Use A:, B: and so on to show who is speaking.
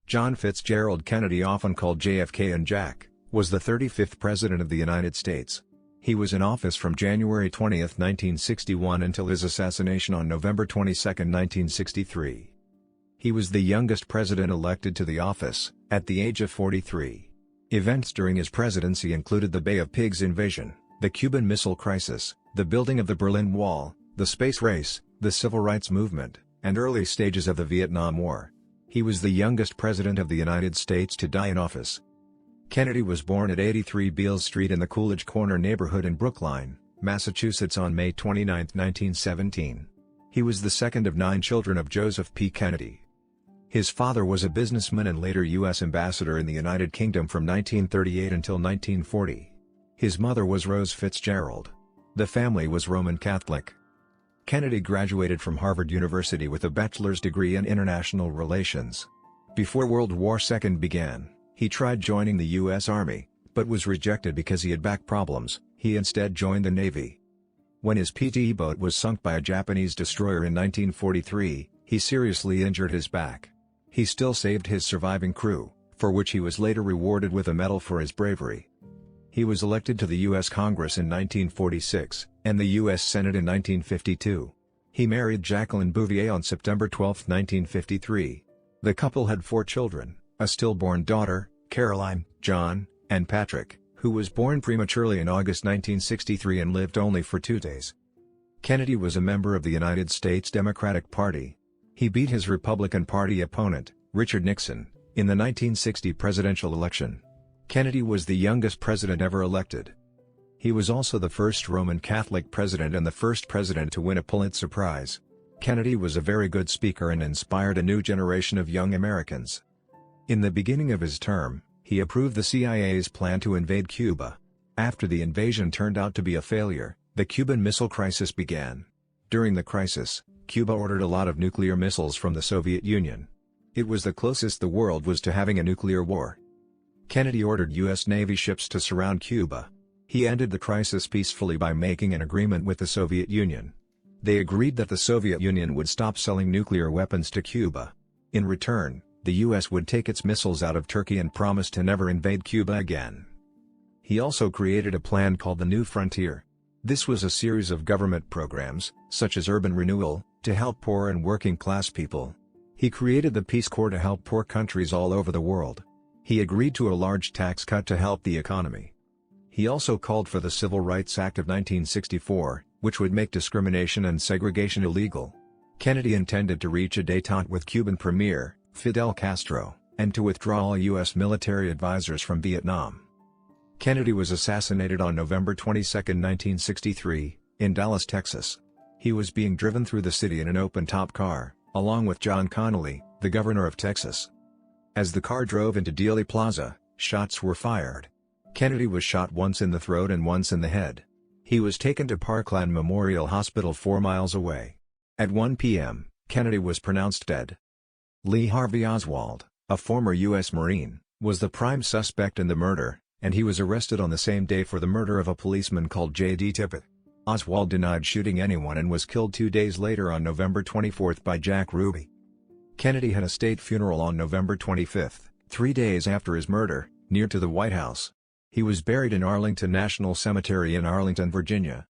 A: John Fitzgerald Kennedy, often called JFK and Jack, was the 35th President of the United States. He was in office from January 20, 1961 until his assassination on November 22, 1963. He was the youngest president elected to the office, at the age of 43. Events during his presidency included the Bay of Pigs invasion, the Cuban Missile Crisis, the building of the Berlin Wall, the space race, the Civil Rights Movement, and early stages of the Vietnam War. He was the youngest president of the United States to die in office. Kennedy was born at 83 Beale Street in the Coolidge Corner neighborhood in Brookline, Massachusetts on May 29, 1917. He was the second of 9 children of Joseph P. Kennedy. His father was a businessman and later U.S. ambassador in the United Kingdom from 1938 until 1940. His mother was Rose Fitzgerald. The family was Roman Catholic. Kennedy graduated from Harvard University with a bachelor's degree in international relations. Before World War II began, he tried joining the U.S. Army, but was rejected because he had back problems. He instead joined the Navy. When his PT boat was sunk by a Japanese destroyer in 1943, he seriously injured his back. He still saved his surviving crew, for which he was later rewarded with a medal for his bravery. He was elected to the U.S. Congress in 1946, and the U.S. Senate in 1952. He married Jacqueline Bouvier on September 12, 1953. The couple had 4 children, a stillborn daughter, Caroline, John, and Patrick, who was born prematurely in August 1963 and lived only for 2 days. Kennedy was a member of the United States Democratic Party. He beat his Republican Party opponent, Richard Nixon, in the 1960 presidential election. Kennedy was the youngest president ever elected. He was also the first Roman Catholic president and the first president to win a Pulitzer Prize. Kennedy was a very good speaker and inspired a new generation of young Americans. In the beginning of his term, he approved the CIA's plan to invade Cuba. After the invasion turned out to be a failure, the Cuban Missile Crisis began. During the crisis, Cuba ordered a lot of nuclear missiles from the Soviet Union. It was the closest the world was to having a nuclear war. Kennedy ordered U.S. Navy ships to surround Cuba. He ended the crisis peacefully by making an agreement with the Soviet Union. They agreed that the Soviet Union would stop selling nuclear weapons to Cuba. In return, the U.S. would take its missiles out of Turkey and promise to never invade Cuba again. He also created a plan called the New Frontier. This was a series of government programs, such as urban renewal, to help poor and working-class people. He created the Peace Corps to help poor countries all over the world. He agreed to a large tax cut to help the economy. He also called for the Civil Rights Act of 1964, which would make discrimination and segregation illegal. Kennedy intended to reach a détente with Cuban Premier, Fidel Castro, and to withdraw all U.S. military advisors from Vietnam. Kennedy was assassinated on November 22, 1963, in Dallas, Texas. He was being driven through the city in an open-top car, along with John Connally, the governor of Texas. As the car drove into Dealey Plaza, shots were fired. Kennedy was shot once in the throat and once in the head. He was taken to Parkland Memorial Hospital 4 miles away. At 1 p.m., Kennedy was pronounced dead. Lee Harvey Oswald, a former U.S. Marine, was the prime suspect in the murder, and he was arrested on the same day for the murder of a policeman called J.D. Tippit. Oswald denied shooting anyone and was killed 2 days later on November 24 by Jack Ruby. Kennedy had a state funeral on November 25, 3 days after his murder, near to the White House. He was buried in Arlington National Cemetery in Arlington, Virginia.